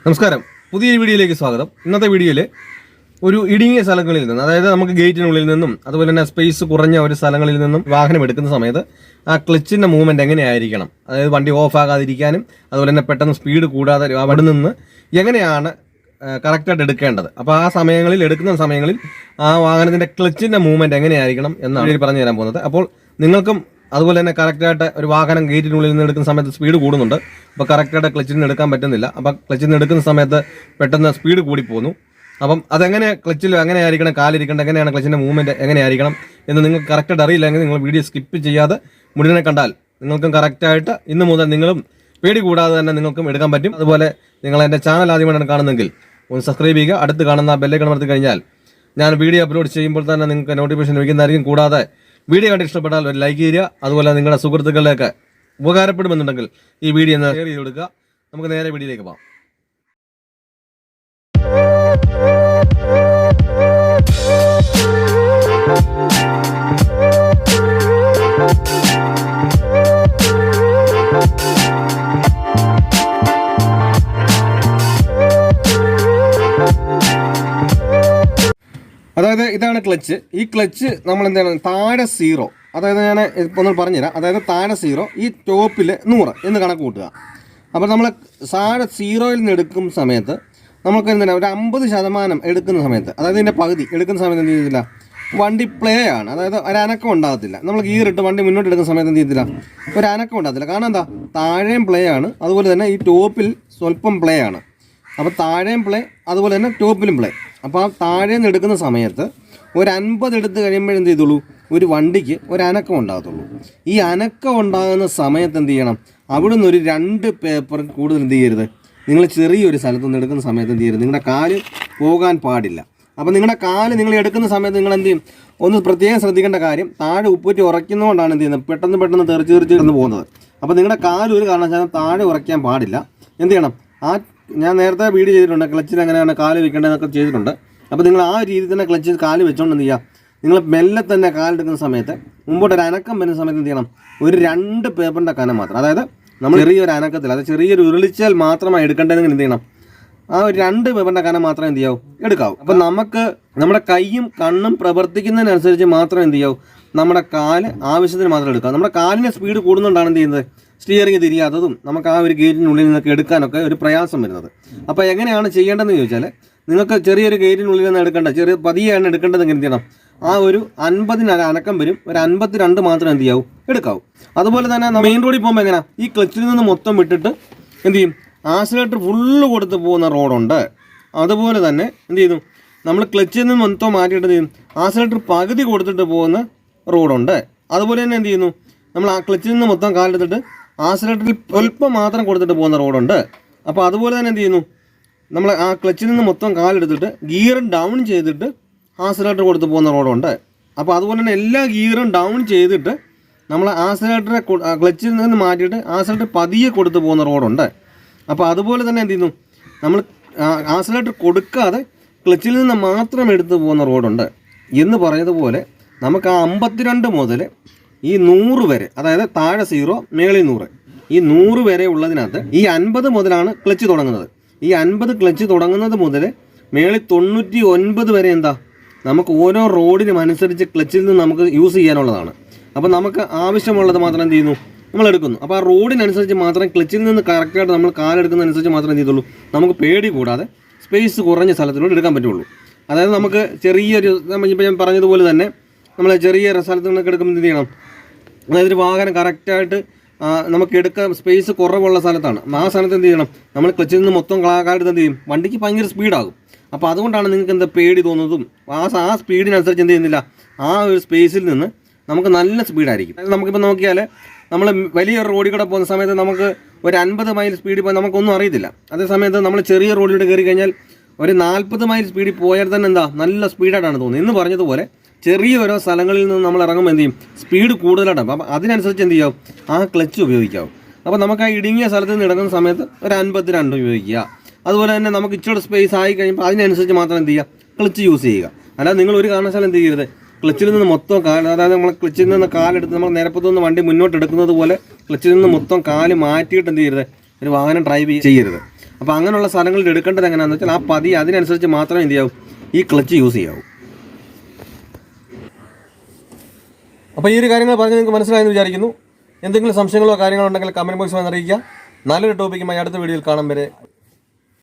നമസ്കാരം, പുതിയൊരു വീഡിയോയിലേക്ക് സ്വാഗതം. ഇന്നത്തെ വീഡിയോയിൽ ഒരു ഇടുങ്ങിയ സ്ഥലങ്ങളിൽ നിന്ന്, അതായത് നമുക്ക് ഗേറ്റിനുള്ളിൽ നിന്നും അതുപോലെ തന്നെ സ്പേസ് കുറഞ്ഞ ഒരു സ്ഥലങ്ങളിൽ നിന്നും വാഹനം എടുക്കുന്ന സമയത്ത് ആ ക്ലച്ചിൻ്റെ മൂവ്മെൻറ്റ് എങ്ങനെയായിരിക്കണം, അതായത് വണ്ടി ഓഫ് ആകാതിരിക്കാനും അതുപോലെ തന്നെ പെട്ടെന്ന് സ്പീഡ് കൂടാതെ അവിടെ നിന്ന് എങ്ങനെയാണ് കറക്റ്റായിട്ട് എടുക്കേണ്ടത്. അപ്പോൾ ആ സമയങ്ങളിൽ എടുക്കുന്ന സമയങ്ങളിൽ ആ വാഹനത്തിൻ്റെ ക്ലച്ചിൻ്റെ മൂവ്മെൻറ്റ് എങ്ങനെയായിരിക്കണം എന്നാണ് പറഞ്ഞു തരാൻ പോകുന്നത്. അപ്പോൾ നിങ്ങൾക്കും അതുപോലെ തന്നെ കറക്റ്റായിട്ട് ഒരു വാഹനം ഗേറ്റിനുള്ളിൽ നിന്ന് എടുക്കുന്ന സമയത്ത് സ്പീഡ് കൂടുന്നുണ്ട്, അപ്പോൾ കറക്റ്റായിട്ട് ക്ലച്ചിൽ നിന്ന് എടുക്കാൻ പറ്റുന്നില്ല. അപ്പോൾ ക്ലച്ചിൽ നിന്ന് എടുക്കുന്ന സമയത്ത് പെട്ടെന്ന് സ്പീഡ് കൂടിപ്പോകുന്നു. അപ്പം അതെങ്ങനെ ക്ലച്ചിൽ എങ്ങനെയായിരിക്കണം, കാലിരിക്കേണ്ട എങ്ങനെയാണ്, ക്ലച്ചിൻ്റെ മൂവ്മെൻറ്റ് എങ്ങനെയായിരിക്കണം എന്ന് നിങ്ങൾക്ക് കറക്റ്റായിട്ട് അറിയില്ലെങ്കിൽ നിങ്ങൾ വീഡിയോ സ്കിപ്പ് ചെയ്യാതെ മുഴുവനെ കണ്ടാൽ നിങ്ങൾക്കും കറക്റ്റായിട്ട് ഇന്ന് മുതൽ നിങ്ങളും പേടി കൂടാതെ തന്നെ നിങ്ങൾക്കും എടുക്കാൻ പറ്റും. അതുപോലെ നിങ്ങൾ എൻ്റെ ചാനൽ ആദ്യമായിട്ടാണ് കാണുന്നതെങ്കിൽ ഒന്ന് സബ്സ്ക്രൈബ് ചെയ്യുക. അടുത്ത് കാണുന്ന ബെല്ലൈക്കൺ അമർത്തി കഴിഞ്ഞാൽ ഞാൻ വീഡിയോ അപ്ലോഡ് ചെയ്യുമ്പോൾ തന്നെ നിങ്ങൾക്ക് നോട്ടിഫിക്കേഷൻ ലഭിക്കുന്നതായിരിക്കും. കൂടാതെ വീഡിയോ കണ്ട് ഇഷ്ടപ്പെട്ടാൽ ഒരു ലൈക്ക് ചെയ്യുക. അതുപോലെ നിങ്ങളുടെ സുഹൃത്തുക്കളിലേക്ക് ഉപകാരപ്പെടുമെന്നുണ്ടെങ്കിൽ ഈ വീഡിയോ ഒന്ന് ഷെയർ ചെയ്ത് കൊടുക്കുക. നമുക്ക് നേരെ വീഡിയോയിലേക്ക് പോകാം. അതായത് ഇതാണ് ക്ലച്ച്. ഈ ക്ലച്ച് നമ്മൾ എന്താണ് താഴെ 0, അതായത് ഞാൻ ഇപ്പോൾ ഒന്ന് പറഞ്ഞുതരാം. അതായത് താഴെ 0, ഈ ടോപ്പിൽ 100 എന്ന് കണക്ക് കൂട്ടുക. അപ്പോൾ നമ്മൾ താഴെ 0യിൽ നിന്ന് എടുക്കുന്ന സമയത്ത് നമുക്ക് എന്താണ് ഒരു 50% എടുക്കുന്ന സമയത്ത്, അതായത് ഇതിൻ്റെ പകുതി എടുക്കുന്ന സമയത്ത് എന്ത് ചെയ്തില്ല, വണ്ടി പ്ലേ ആണ്. അതായത് ഒരനക്കം ഉണ്ടാകത്തില്ല. നമ്മൾ ഗിയറിട്ട് വണ്ടി മുന്നോട്ട് എടുക്കുന്ന സമയത്ത് എന്ത് ചെയ്തില്ല, ഒരു അനക്കം ഉണ്ടാകത്തില്ല. കാരണം എന്താ, താഴെയും പ്ലേ ആണ്, അതുപോലെ തന്നെ ഈ ടോപ്പിൽ സ്വല്പം പ്ലേ ആണ്. അപ്പോൾ താഴെയും പ്ലേ, അതുപോലെ തന്നെ ടോപ്പിലും പ്ലേ. അപ്പോൾ ആ താഴെ നിന്ന് എടുക്കുന്ന സമയത്ത് ഒരു 50 എടുത്ത് കഴിയുമ്പോഴെന്ത് ചെയ്തുള്ളൂ, ഒരു വണ്ടിക്ക് ഒരു അനക്കം ഉണ്ടാകത്തുള്ളൂ. ഈ അനക്കം ഉണ്ടാകുന്ന സമയത്ത് എന്ത് ചെയ്യണം, അവിടെ നിന്ന് ഒരു 2 പേപ്പർ കൂടുതൽ എന്ത് ചെയ്യരുത്, നിങ്ങൾ ചെറിയൊരു സ്ഥലത്തുനിന്ന് എടുക്കുന്ന സമയത്ത് എന്ത് ചെയ്യരുത്, നിങ്ങളുടെ കാല് പോകാൻ പാടില്ല. അപ്പോൾ നിങ്ങളുടെ കാല് നിങ്ങൾ എടുക്കുന്ന സമയത്ത് നിങ്ങൾ എന്ത് ചെയ്യും, ഒന്ന് പ്രത്യേകം ശ്രദ്ധിക്കേണ്ട കാര്യം, താഴെ ഉപ്പൂറ്റി ഉറയ്ക്കുന്നതുകൊണ്ടാണ് എന്ത് ചെയ്യുന്നത്, പെട്ടെന്ന് തെറിച്ച് പോകുന്നത്. അപ്പോൾ നിങ്ങളുടെ കാല് ഒരു കാരണവശാലും താഴെ ഉറയ്ക്കാൻ പാടില്ല. എന്ത് ചെയ്യണം, ഞാൻ നേരത്തെ വീഡിയോ ചെയ്തിട്ടുണ്ട്, ക്ലച്ചിൽ എങ്ങനെയാണ് കാല് വെക്കേണ്ടതെന്നൊക്കെ ചെയ്തിട്ടുണ്ട്. അപ്പോൾ നിങ്ങൾ ആ രീതിയിൽ തന്നെ ക്ലച്ചിൽ കാല് വെച്ചുകൊണ്ട് എന്ത് ചെയ്യുക, നിങ്ങൾ മെല്ലെ തന്നെ കാലെടുക്കുന്ന സമയത്ത് മുമ്പോട്ട് ഒരു അനക്കം വരുന്ന സമയത്ത് എന്ത് ചെയ്യണം, ഒരു 2 പേപ്പറിൻ്റെ കനം മാത്രം, അതായത് നമ്മൾ ചെറിയൊരു അനക്കത്തിൽ, അത് ചെറിയൊരു ഉരുളിച്ചാൽ മാത്രമായി എടുക്കേണ്ടതെങ്കിൽ എന്ത് ചെയ്യണം, ആ ഒരു 2 പേപ്പറിൻ്റെ കനം മാത്രം എന്ത് ചെയ്യാവും, എടുക്കാവും. അപ്പം നമുക്ക് നമ്മുടെ കൈയും കണ്ണും പ്രവർത്തിക്കുന്നതിനനുസരിച്ച് മാത്രം എന്ത് ചെയ്യാവും, നമ്മുടെ കാല് ആവശ്യത്തിന് മാത്രം എടുക്കാം. നമ്മുടെ കാലിൻ്റെ സ്പീഡ് കൂടുന്നുകൊണ്ടാണ് എന്ത് ചെയ്യുന്നത്, സ്റ്റിയറിംഗ് തിരിയാത്തതും നമുക്ക് ആ ഒരു ഗേറ്റിനുള്ളിൽ നിന്നൊക്കെ എടുക്കാനൊക്കെ ഒരു പ്രയാസം വരുന്നത്. അപ്പോൾ എങ്ങനെയാണ് ചെയ്യേണ്ടതെന്ന് ചോദിച്ചാൽ, നിങ്ങൾക്ക് ചെറിയൊരു ഗേറ്റിനുള്ളിൽ നിന്ന് എടുക്കേണ്ട, പതിയാണ് എടുക്കേണ്ടതെങ്കിൽ എന്ത് ചെയ്യണം, ആ ഒരു 50 അനക്കം വരും, ഒരു 52 മാത്രം എന്ത് ചെയ്യാവും, എടുക്കാവും. അതുപോലെ തന്നെ മെയിൻ റോഡിൽ പോകുമ്പോൾ എങ്ങനെയാണ്, ഈ ക്ലച്ചിൽ നിന്ന് മൊത്തം വിട്ടിട്ട് എന്ത് ചെയ്യും, ആക്സിലേറ്റർ ഫുള്ള് കൊടുത്ത് പോകുന്ന റോഡുണ്ട്. അതുപോലെ തന്നെ എന്ത് ചെയ്യുന്നു, നമ്മൾ ക്ലച്ചിൽ നിന്ന് മൊത്തം മാറ്റിയിട്ട് എന്ത് ചെയ്യും, ആക്സിലേറ്റർ പകുതി കൊടുത്തിട്ട് പോകുന്ന റോഡുണ്ട്. അതുപോലെ തന്നെ എന്ത് ചെയ്യുന്നു, നമ്മൾ ആ ക്ലച്ചിൽ നിന്ന് മൊത്തം കാലെടുത്തിട്ട് ആക്സിലേറ്ററിൽ സ്വല്പം മാത്രം കൊടുത്തിട്ട് പോകുന്ന റോഡുണ്ട്. അപ്പോൾ അതുപോലെ തന്നെ എന്ത് ചെയ്യുന്നു, നമ്മൾ ആ ക്ലച്ചിൽ നിന്ന് മൊത്തം കാലെടുത്തിട്ട് ഗിയർ ഡൗൺ ചെയ്തിട്ട് ആക്സിലേറ്റർ കൊടുത്ത് പോകുന്ന റോഡുണ്ട്. അപ്പോൾ അതുപോലെ തന്നെ എല്ലാ ഗിയറും ഡൗൺ ചെയ്തിട്ട് നമ്മൾ ആക്സിലേറ്ററെ ക്ലച്ചിൽ നിന്ന് മാറ്റിയിട്ട് ആക്സിലേറ്റർ പതിയെ കൊടുത്ത് പോകുന്ന റോഡുണ്ട്. അപ്പോൾ അതുപോലെ തന്നെ എന്ത് ചെയ്യുന്നു, നമ്മൾ ആക്സിലേറ്റർ കൊടുക്കാതെ ക്ലച്ചിൽ നിന്ന് മാത്രം എടുത്ത് പോകുന്ന റോഡുണ്ട്. എന്ന് പറഞ്ഞതുപോലെ നമുക്ക് ആ 52 മുതൽ ഈ 100 വരെ, അതായത് താഴെ 0 മേളിൽ 100, ഈ 100 വരെ ഉള്ളതിനകത്ത് ഈ 50 മുതലാണ് ക്ലച്ച് തുടങ്ങുന്നത്. ഈ 50 ക്ലച്ച് തുടങ്ങുന്നത് മുതൽ മേളിൽ 99 വരെ എന്താ, നമുക്ക് ഓരോ റോഡിനും അനുസരിച്ച് ക്ലച്ചിൽ നിന്ന് നമുക്ക് യൂസ് ചെയ്യാനുള്ളതാണ്. അപ്പോൾ നമുക്ക് ആവശ്യമുള്ളത് മാത്രം എന്ത് ചെയ്യുന്നു, നമ്മൾ എടുക്കുന്നു. അപ്പോൾ ആ റോഡിനനുസരിച്ച് മാത്രം ക്ലച്ചിൽ നിന്ന് കറക്റ്റായിട്ട് നമ്മൾ കാലെടുക്കുന്നതനുസരിച്ച് മാത്രം എന്ത് ചെയ്തുള്ളൂ, നമുക്ക് പേടി കൂടാതെ സ്പേസ് കുറഞ്ഞ സ്ഥലത്തിലൂടെ എടുക്കാൻ പറ്റുള്ളൂ. അതായത് നമുക്ക് ചെറിയൊരു, ഇപ്പോൾ ഞാൻ പറഞ്ഞതുപോലെ തന്നെ നമ്മൾ ചെറിയ സ്ഥലത്ത് നിന്നൊക്കെ എടുക്കുമ്പോൾ എന്ത് ചെയ്യണം, അതായത് ഒരു വാഹനം കറക്റ്റായിട്ട് നമുക്ക് എടുക്കാൻ സ്പേസ് കുറവുള്ള സ്ഥലത്താണ്, ആ സ്ഥലത്ത് എന്ത് ചെയ്യണം, നമ്മൾ ക്ലച്ചിൽ നിന്ന് മൊത്തം കാലെടുത്ത് എന്ത് ചെയ്യും, വണ്ടിക്ക് ഭയങ്കര സ്പീഡാകും. അപ്പോൾ അതുകൊണ്ടാണ് നിങ്ങൾക്ക് എന്താ പേടി തോന്നുന്നതും. ആ സ്പീഡിനനുസരിച്ച് എന്ത് ചെയ്യുന്നില്ല, ആ ഒരു സ്പേസിൽ നിന്ന് നമുക്ക് നല്ല സ്പീഡായിരിക്കും. നമുക്കിപ്പോൾ നോക്കിയാൽ നമ്മൾ വലിയൊരു റോഡിൽ കൂടെ പോകുന്ന സമയത്ത് നമുക്ക് ഒരു 50 മൈൽ സ്പീഡിൽ പോയി നമുക്കൊന്നും അറിയത്തില്ല. അതേ സമയത്ത് നമ്മൾ ചെറിയ റോഡിലൂടെ കയറി കഴിഞ്ഞാൽ ഒരു 40 മൈൽ സ്പീഡിൽ പോയാൽ തന്നെ എന്താ നല്ല സ്പീഡായിട്ടാണ് തോന്നുന്നത്. എന്ന് പറഞ്ഞതുപോലെ ചെറിയ ഓരോ സ്ഥലങ്ങളിൽ നിന്ന് നമ്മൾ ഇറങ്ങുമ്പോൾ എന്ത് ചെയ്യും, സ്പീഡ് കൂടുതലായിട്ടാണ്. അപ്പോൾ അതിനനുസരിച്ച് എന്ത് ചെയ്യാവും, ആ ക്ലച്ച് ഉപയോഗിക്കാവും. അപ്പോൾ നമുക്ക് ആ ഇടുങ്ങിയ സ്ഥലത്ത് നിന്ന് ഇടക്കുന്ന സമയത്ത് ഒരു 52 ഉപയോഗിക്കുക. അതുപോലെ തന്നെ നമുക്ക് ഇച്ചിരി സ്പേസ് ആയി കഴിയുമ്പോൾ അതിനനുസരിച്ച് മാത്രം എന്ത് ചെയ്യുക, ക്ലച്ച് യൂസ് ചെയ്യുക. അല്ലാതെ നിങ്ങൾ ഒരു കാരണവശാലും എന്ത് ചെയ്യരുത്, ക്ലച്ചിൽ നിന്ന് മൊത്തം കാല്, അതായത് നമ്മൾ ക്ലച്ചിൽ നിന്ന് കാലെടുത്ത് നമ്മൾ നിരപ്പത്തുനിന്ന് വണ്ടി മുന്നോട്ട് എടുക്കുന്നത് പോലെ ക്ലച്ചിൽ നിന്ന് മൊത്തം കാല് മാറ്റിയിട്ട് എന്ത് ചെയ്യരുത്, ഒരു വാഹനം ഡ്രൈവ് ചെയ്യരുത്. അപ്പോൾ അങ്ങനെയുള്ള സ്ഥലങ്ങളിൽ എടുക്കേണ്ടത് എങ്ങനെയാണെന്ന് വെച്ചാൽ ആ പതി അതിനനുസരിച്ച് മാത്രമേ എന്ത് ചെയ്യാവൂ, ഈ ക്ലച്ച് യൂസ് ചെയ്യാവൂ. അപ്പോൾ ഈ ഒരു കാര്യങ്ങൾ പറഞ്ഞ് നിങ്ങൾക്ക് മനസ്സിലായെന്ന് വിചാരിക്കുന്നു. എന്തെങ്കിലും സംശയങ്ങളോ കാര്യങ്ങളോ ഉണ്ടെങ്കിൽ കമൻറ്റ് ബോക്സിൽ അറിയിക്കുക. നല്ലൊരു ടോപ്പിക്കുമായി അടുത്ത വീഡിയോയിൽ കാണാൻ വരെ.